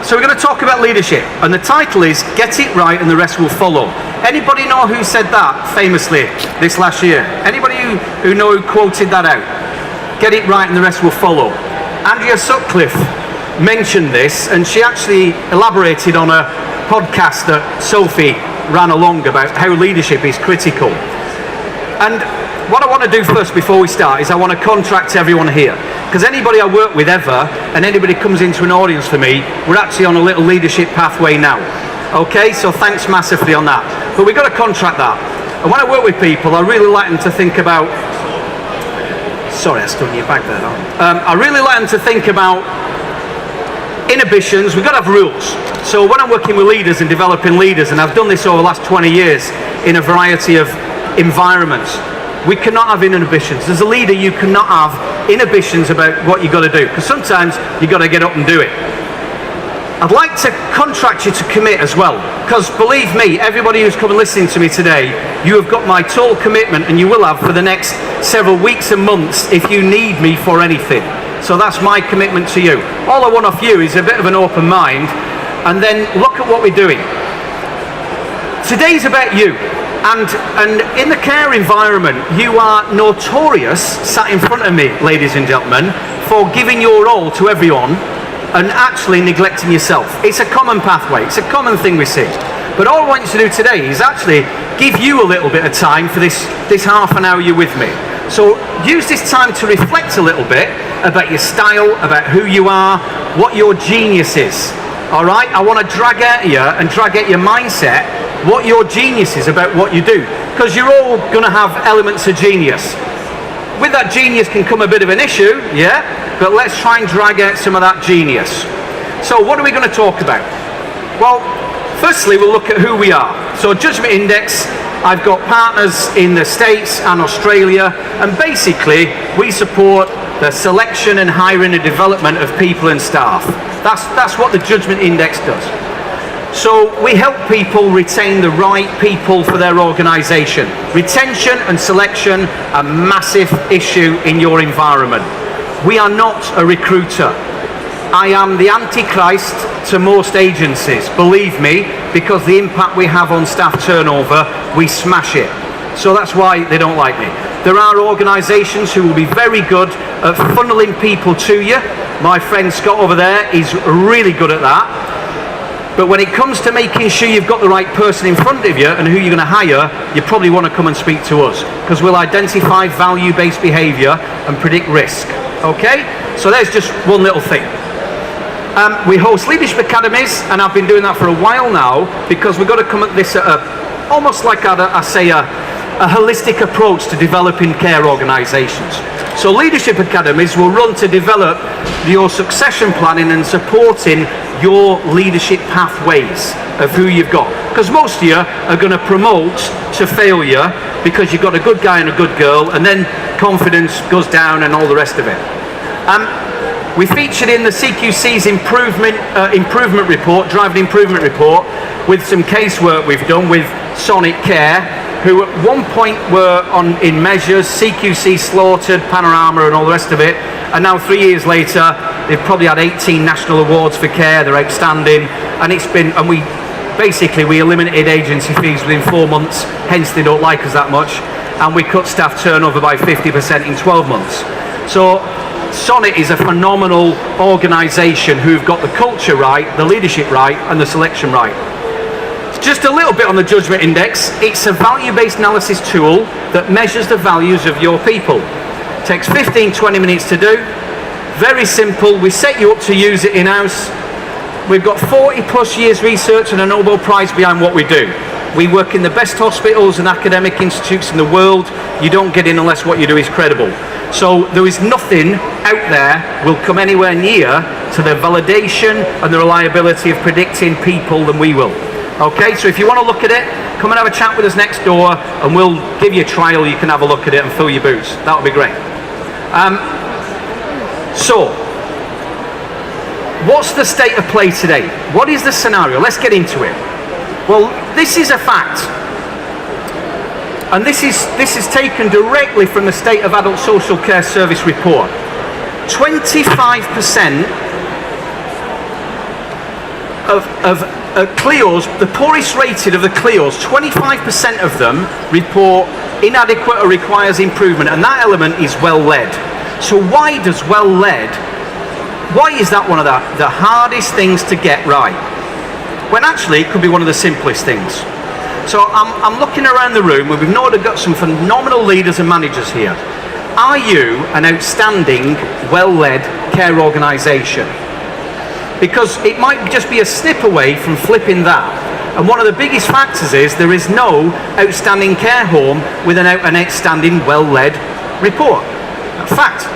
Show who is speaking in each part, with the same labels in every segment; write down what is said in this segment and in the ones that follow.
Speaker 1: So we're going to talk about leadership, and the title is Get It Right and the Rest Will Follow. Anybody know who said that famously this last year? Anybody who quoted that out? Get it right and the rest will follow. Andrea Sutcliffe mentioned this, and she actually elaborated on a podcast that Sophie ran along about how leadership is critical. And what I want to do first before we start is I want to contract everyone here, because anybody I work with ever and anybody comes into an audience for me, we're actually on a little leadership pathway now. Okay, so thanks massively on that. But we've got to contract that. And when I work with people, I really like them to think about, sorry, I stood in your back there. I really like them to think about inhibitions. We've got to have rules. So when I'm working with leaders and developing leaders, and I've done this over the last 20 years in a variety of environments, we cannot have inhibitions. As a leader, you cannot have inhibitions about what you've got to do, because sometimes you've got to get up and do it. I'd like to contract you to commit as well, because believe me, everybody who's come and listening to me today, you have got my total commitment, and you will have for the next several weeks and months if you need me for anything. So that's my commitment to you. All I want off you is a bit of an open mind, and then look at what we're doing. Today's about you. And in the care environment, you are notorious, sat in front of me, ladies and gentlemen, for giving your all to everyone and actually neglecting yourself. It's a common pathway, it's a common thing we see. But all I want you to do today is actually give you a little bit of time for this half an hour you're with me. So use this time to reflect a little bit about your style, about who you are, what your genius is. All right, I want to drag at you and drag at your mindset what your genius is about what you do, because you're all going to have elements of genius. With that genius can come a bit of an issue, yeah, but let's try and drag out some of that genius. So what are we going to talk about? Well, firstly, we'll look at who we are. So Judgement Index, I've got partners in the States and Australia, and basically we support the selection and hiring and development of people and staff. That's what the Judgement Index does. So we help people retain the right people for their organisation. Retention and selection, a massive issue in your environment. We are not a recruiter. I am the Antichrist to most agencies, believe me, because the impact we have on staff turnover, we smash it. So that's why they don't like me. There are organisations who will be very good at funneling people to you. My friend Scott over there is really good at that. But when it comes to making sure you've got the right person in front of you and who you're going to hire, you probably want to come and speak to us, because we'll identify value-based behaviour and predict risk. Okay? So there's just one little thing. We host leadership academies, and I've been doing that for a while now, because we've got to come at this at almost like a holistic approach to developing care organisations. So leadership academies will run to develop your succession planning and supporting your leadership pathways of who you've got. Because most of you are going to promote to failure because you've got a good guy and a good girl, and then confidence goes down and all the rest of it. We featured in the CQC's improvement report, driving improvement report, with some casework we've done with Sonic Care, who at one point were in measures, CQC slaughtered, Panorama and all the rest of it, and now 3 years later they've probably had 18 national awards for care. They're outstanding, and we eliminated agency fees within 4 months, hence they don't like us that much, and we cut staff turnover by 50% in 12 months. So Sonnet is a phenomenal organisation who've got the culture right, the leadership right, and the selection right. Just a little bit on the Judgement Index. It's a value-based analysis tool that measures the values of your people. It takes 15-20 minutes to do. Very simple. We set you up to use it in-house. We've got 40 plus years research and a Nobel Prize behind what we do. We work in the best hospitals and academic institutes in the world. You don't get in unless what you do is credible. So there is nothing out there will come anywhere near to the validation and the reliability of predicting people than we will. Okay, so if you want to look at it, come and have a chat with us next door, and we'll give you a trial. You can have a look at it and fill your boots. That would be great. So, what's the state of play today? What is the scenario? Let's get into it. Well, this is a fact, and this is taken directly from the State of Adult Social Care Service report. 25% Clios, the poorest rated of the Clios, 25% of them report inadequate or requires improvement, and that element is well led. So why does well led, why is that one of the hardest things to get right? When actually it could be one of the simplest things. So I'm looking around the room, and we've got some phenomenal leaders and managers here. Are you an outstanding, well-led care organisation? Because it might just be a snip away from flipping that. And one of the biggest factors is there is no outstanding care home with an outstanding, well-led report. Fact.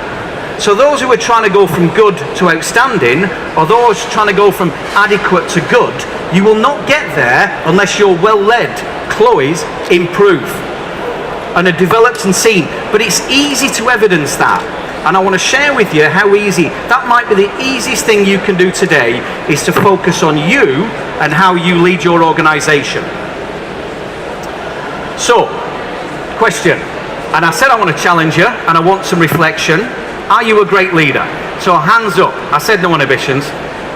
Speaker 1: So those who are trying to go from good to outstanding, or those trying to go from adequate to good, you will not get there unless you're well-led. Chloe's improve and are developed and seen. But it's easy to evidence that. And I want to share with you how easy, that might be the easiest thing you can do today, is to focus on you and how you lead your organisation. So, question. And I said I want to challenge you, and I want some reflection. Are you a great leader? So hands up. I said no inhibitions.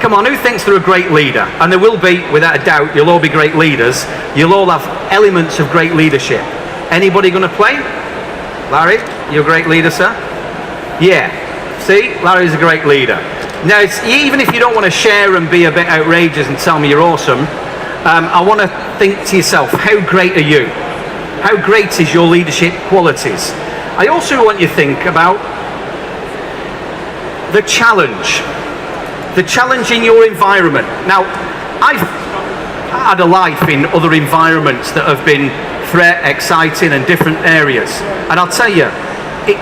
Speaker 1: Come on, who thinks they're a great leader? And there will be, without a doubt, you'll all be great leaders. You'll all have elements of great leadership. Anybody going to play? Larry, you're a great leader, sir? Yeah. See, Larry's a great leader. Now, even if you don't want to share and be a bit outrageous and tell me you're awesome, I want to think to yourself, how great are you? How great is your leadership qualities? I also want you to think about the challenge in your environment. Now, I've had a life in other environments that have been exciting and different areas, and I'll tell you,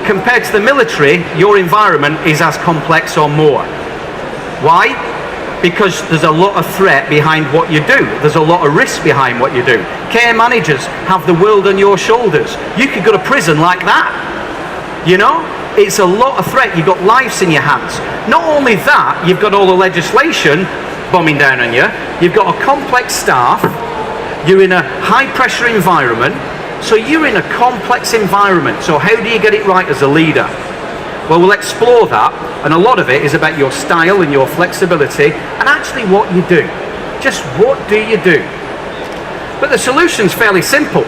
Speaker 1: compared to the military, your environment is as complex or more. Why? Because there's a lot of threat behind what you do. There's a lot of risk behind what you do. Care managers have the world on your shoulders. You could go to prison like that. You know? It's a lot of threat. You've got lives in your hands. Not only that, you've got all the legislation bombing down on you. You've got a complex staff. You're in a high-pressure environment. So you're in a complex environment. So how do you get it right as a leader? Well, we'll explore that. And a lot of it is about your style and your flexibility and actually what you do. Just what do you do? But the solution's fairly simple.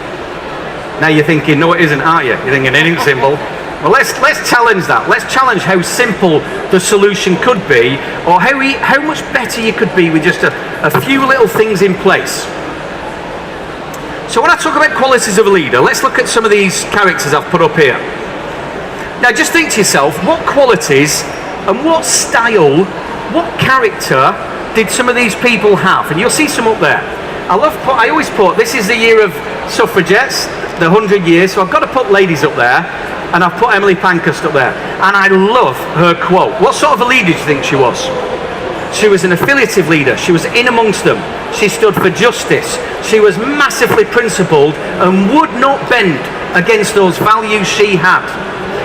Speaker 1: Now you're thinking, no, it isn't, aren't you? You're thinking, it ain't simple. Well, let's challenge that. Let's challenge how simple the solution could be, or how much better you could be with just a few little things in place. So when I talk about qualities of a leader, let's look at some of these characters I've put up here. Now just think to yourself, what qualities and what style, what character did some of these people have? And you'll see some up there. I always put, this is the year of suffragettes, the 100 years, so I've got to put ladies up there, and I've put Emily Pankhurst up there. And I love her quote. What sort of a leader do you think she was? She was an affiliative leader. She was in amongst them. She stood for justice. She was massively principled and would not bend against those values she had.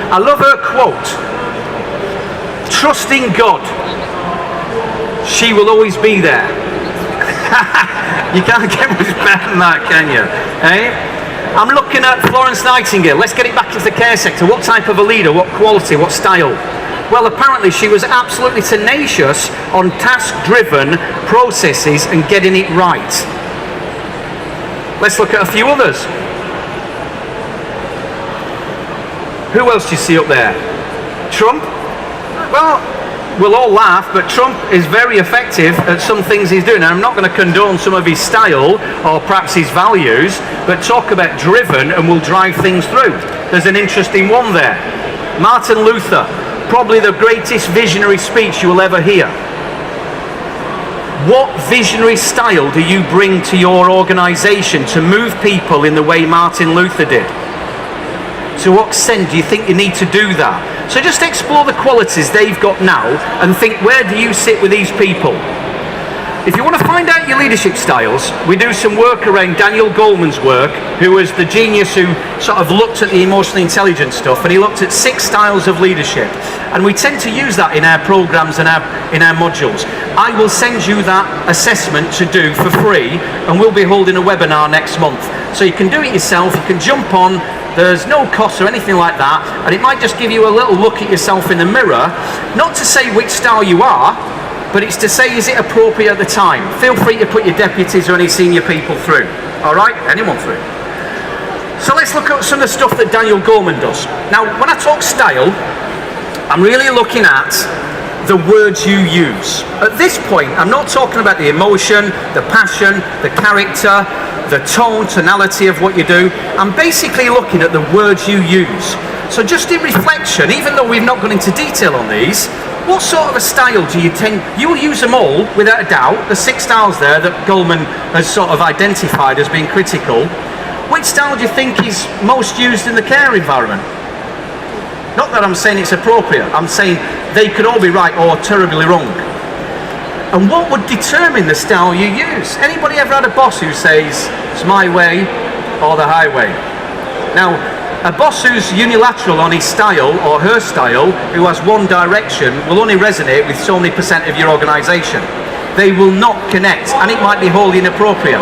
Speaker 1: I love her quote. Trusting God. She will always be there. You can't get much better than that, can you? Eh? I'm looking at Florence Nightingale. Let's get it back into the care sector. What type of a leader? What quality? What style? Well, apparently she was absolutely tenacious on task-driven processes and getting it right. Let's look at a few others. Who else do you see up there? Trump? Well, we'll all laugh, but Trump is very effective at some things he's doing. And I'm not going to condone some of his style or perhaps his values, but talk about driven and will drive things through. There's an interesting one there. Martin Luther, probably the greatest visionary speech you will ever hear. What visionary style do you bring to your organisation to move people in the way Martin Luther did? To what extent do you think you need to do that? So just explore the qualities they've got now and think, where do you sit with these people? If you want to find out your leadership styles, we do some work around Daniel Goleman's work, who was the genius who sort of looked at the emotional intelligence stuff, and he looked at 6 styles of leadership. And we tend to use that in our programs and in our modules. I will send you that assessment to do for free, and we'll be holding a webinar next month. So you can do it yourself, you can jump on, there's no cost or anything like that, and it might just give you a little look at yourself in the mirror, not to say which style you are, but it's to say, is it appropriate at the time? Feel free to put your deputies or any senior people through. All right, anyone through. So let's look at some of the stuff that Daniel Goleman does. Now, when I talk style, I'm really looking at the words you use. At this point, I'm not talking about the emotion, the passion, the character, the tone, tonality of what you do. I'm basically looking at the words you use. So just in reflection, even though we've not gone into detail on these, what sort of a style do you tend? You will use them all, without a doubt. The 6 styles there that Goleman has sort of identified as being critical. Which style do you think is most used in the care environment? Not that I'm saying it's appropriate, I'm saying they could all be right or terribly wrong. And what would determine the style you use? Anybody ever had a boss who says, it's my way or the highway? Now, a boss who's unilateral on his style or her style, who has one direction, will only resonate with so many % of your organisation. They will not connect, and it might be wholly inappropriate.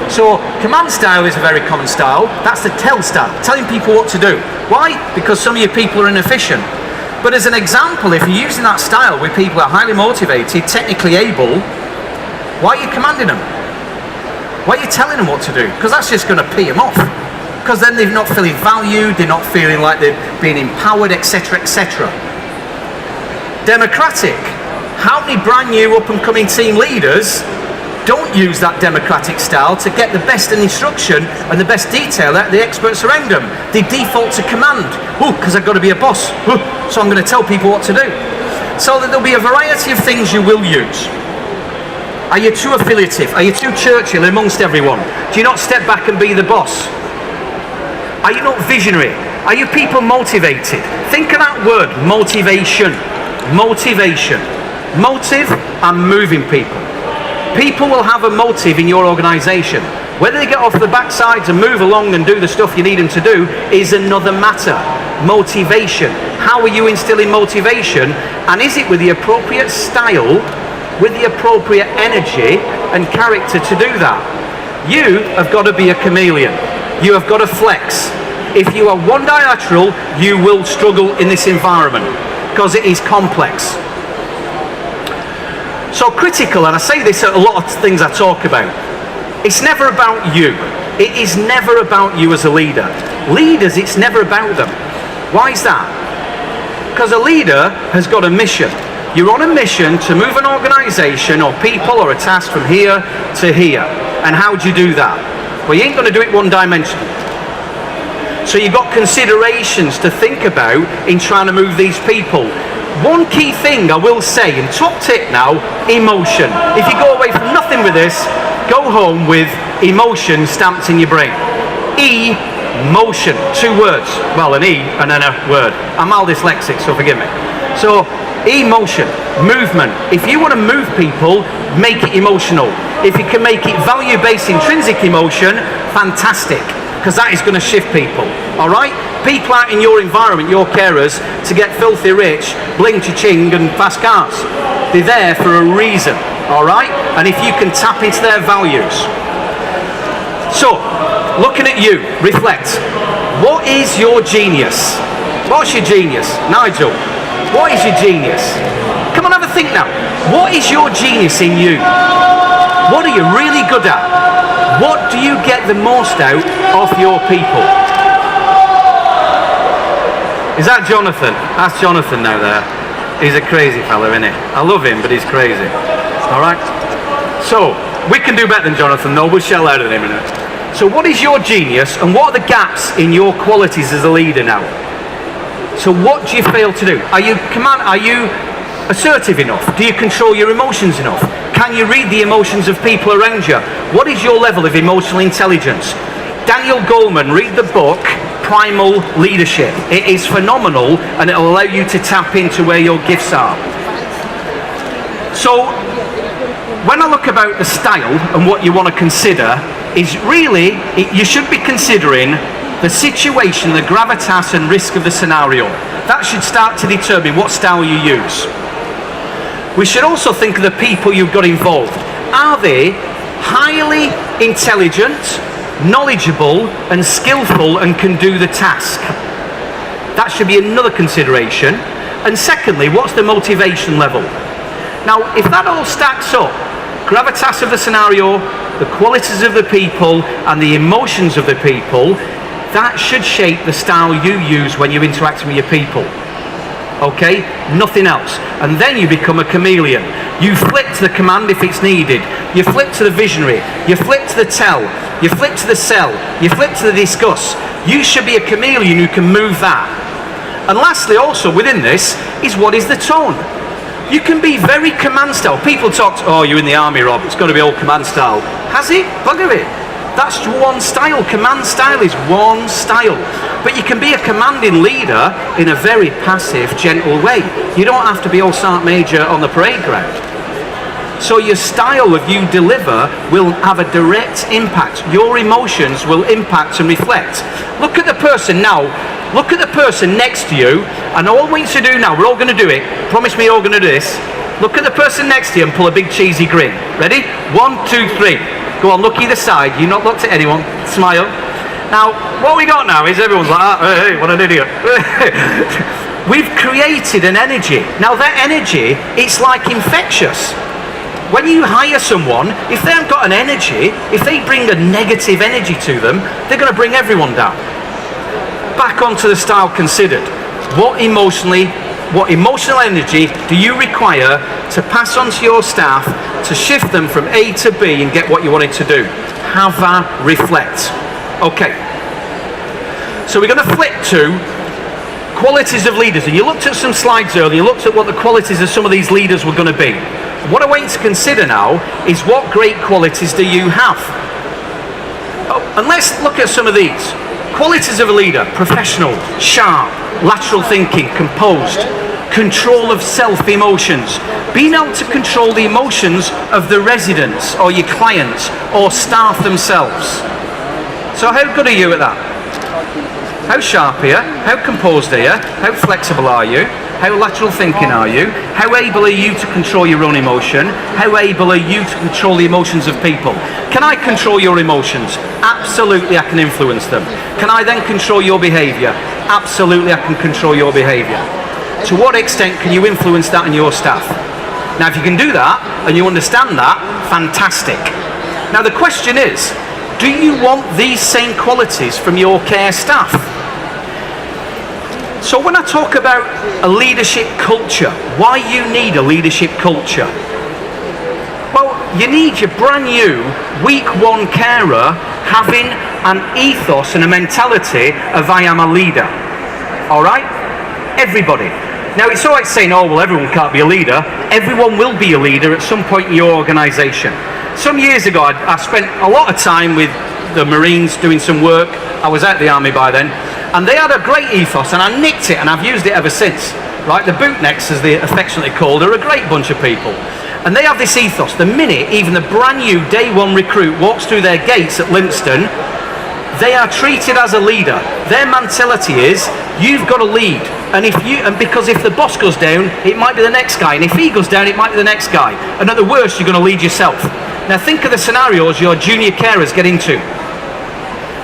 Speaker 1: So, command style is a very common style. That's the tell style, telling people what to do. Why? Because some of your people are inefficient. But as an example, if you're using that style with people who are highly motivated, technically able, why are you commanding them? Why are you telling them what to do? Because that's just going to pee them off. Because then they're not feeling valued, they're not feeling like they're being empowered, etc., etc. Democratic. How many brand new up and coming team leaders don't use that democratic style to get the best in instruction and the best detail out of the experts around them? They default to command. Oh, because I've got to be a boss. So I'm going to tell people what to do. So that there'll be a variety of things you will use. Are you too affiliative? Are you too Churchill amongst everyone? Do you not step back and be the boss? Are you not visionary? Are you people motivated? Think of that word, motivation. Motivation. Motive and moving people. People will have a motive in your organisation. Whether they get off the backside to move along and do the stuff you need them to do is another matter. Motivation. How are you instilling motivation? And is it with the appropriate style, with the appropriate energy and character to do that? You have got to be a chameleon. You have got to flex. If you are one dilateral, you will struggle in this environment because it is complex. So critical, and I say this at a lot of things I talk about, it's never about you. It is never about you as a leader. Leaders, it's never about them. Why is that? Because a leader has got a mission. You're on a mission to move an organisation or people or a task from here to here. And how do you do that? Well, you ain't going to do it one dimension. So you've got considerations to think about in trying to move these people. One key thing I will say, and top tip now, emotion. If you go away from nothing with this, go home with emotion stamped in your brain. Emotion, 2 words. Well, an E and then a word. I'm all dyslexic, so forgive me. So, emotion, movement. If you want to move people, make it emotional. If you can make it value-based intrinsic emotion, fantastic. Because that is going to shift people, all right? People out in your environment, your carers, to get filthy rich, bling cha-ching and fast cars. They're there for a reason, all right? And if you can tap into their values. So, looking at you, reflect. What is your genius? What's your genius? Nigel, what is your genius? Come on, have a think now. What is your genius in you? What are you really good at? What do you get the most out of your people? Is that Jonathan? That's Jonathan now there. He's a crazy fella, isn't he? I love him, but he's crazy. Alright? So, we can do better than Jonathan though, we'll shell out in a minute. So what is your genius and what are the gaps in your qualities as a leader now? So what do you fail to do? Are you assertive enough? Do you control your emotions enough? Can you read the emotions of people around you? What is your level of emotional intelligence? Daniel Goleman, read the book Primal Leadership. It is phenomenal and it will allow you to tap into where your gifts are. So when I look about the style and what you want to consider is really, you should be considering the situation, the gravitas and risk of the scenario. That should start to determine what style you use. We should also think of the people you've got involved. Are they highly intelligent, knowledgeable and skillful and can do the task? That should be another consideration. And secondly, what's the motivation level? Now, if that all stacks up, gravitas of the scenario, the qualities of the people, and the emotions of the people, that should shape the style you use when you're interacting with your people. Okay? Nothing else. And then you become a chameleon. You flip to the command if it's needed. You flip to the visionary. You flip to the tell. You flip to the sell. You flip to the discuss. You should be a chameleon who can move that. And lastly, also within this, is what is the tone? You can be very command style. People talk, oh, you're in the army, Rob, it's got to be all command style. Has it? Bugger it. That's one style. Command style is one style. But you can be a commanding leader in a very passive, gentle way. You don't have to be all sergeant major on the parade ground. So your style of you deliver will have a direct impact. Your emotions will impact and reflect. Look at the person now. Look at the person next to you, and all we need to do now, we're all going to do it. Promise me you're all going to do this. Look at the person next to you and pull a big cheesy grin. Ready? 1, 2, 3. Go on, look either side. You've not looked at anyone. Smile. Now, what we got now is everyone's like, oh, hey, what an idiot. We've created an energy. Now that energy, it's like infectious. When you hire someone, if they haven't got an energy, if they bring a negative energy to them, they're going to bring everyone down. Back onto the style considered. What emotional energy do you require to pass on to your staff to shift them from A to B and get what you wanted to do? Have that reflect. Okay. So we're going to flip to qualities of leaders. And you looked at some slides earlier, you looked at what the qualities of some of these leaders were going to be. What I want you to consider now is what great qualities do you have? Oh, and let's look at some of these. Qualities of a leader: professional, sharp, lateral thinking, composed, control of self-emotions, being able to control the emotions of the residents or your clients or staff themselves. So how good are you at that? How sharp are you? How composed are you? How flexible are you? How lateral thinking are you? How able are you to control your own emotion? How able are you to control the emotions of people? Can I control your emotions? Absolutely, I can influence them. Can I then control your behaviour? Absolutely, I can control your behaviour. To what extent can you influence that in your staff? Now, if you can do that and you understand that, fantastic. Now, the question is, do you want these same qualities from your care staff? So when I talk about a leadership culture, why you need a leadership culture? Well, you need your brand new week one carer having an ethos and a mentality of I am a leader. All right? Everybody. Now, it's alright saying, oh, well, everyone can't be a leader. Everyone will be a leader at some point in your organisation. Some years ago, I spent a lot of time with the Marines doing some work. I was out the army by then. And they had a great ethos, and I nicked it, and I've used it ever since. Right? The bootnecks, as they're affectionately called, are a great bunch of people. And they have this ethos. The minute even the brand new day one recruit walks through their gates at Lympstone, they are treated as a leader. Their mentality is, you've got to lead. Because if the boss goes down, it might be the next guy. And if he goes down, it might be the next guy. And at the worst, you're going to lead yourself. Now think of the scenarios your junior carers get into.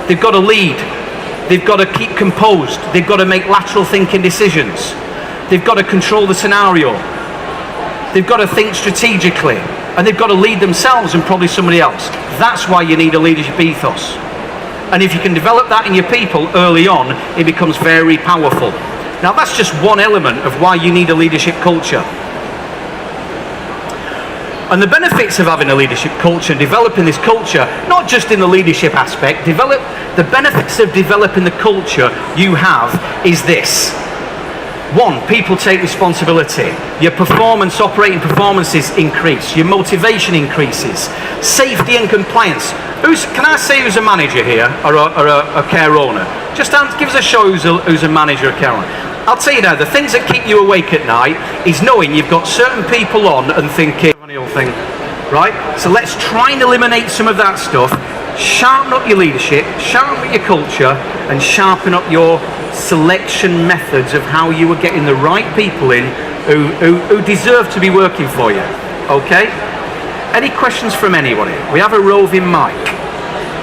Speaker 1: They've got to lead. They've got to keep composed. They've got to make lateral thinking decisions. They've got to control the scenario. They've got to think strategically. And they've got to lead themselves and probably somebody else. That's why you need a leadership ethos. And if you can develop that in your people early on, it becomes very powerful. Now that's just one element of why you need a leadership culture. And the benefits of having a leadership culture and developing this culture, not just in the leadership aspect, the benefits of developing the culture you have is this. 1, people take responsibility. Your operating performances increase. Your motivation increases. Safety and compliance. Can I say who's a manager here, or a care owner? Just give us a show who's a manager or care owner. I'll tell you now, the things that keep you awake at night is knowing you've got certain people on and thinking, thing, right? So let's try and eliminate some of that stuff, sharpen up your leadership, sharpen up your culture, and sharpen up your selection methods of how you are getting the right people in who deserve to be working for you. Okay? Any questions from anybody? We have a roving mic.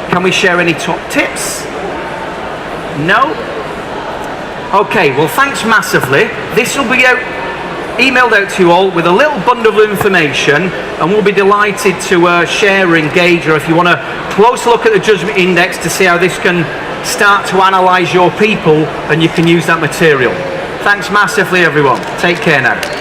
Speaker 1: Can we share any top tips? No? Okay, well thanks massively. This will be out emailed out to you all with a little bundle of information, and we'll be delighted to share or engage, or if you want a close look at the Judgement Index to see how this can start to analyse your people, and you can use that material. Thanks massively, everyone. Take care now.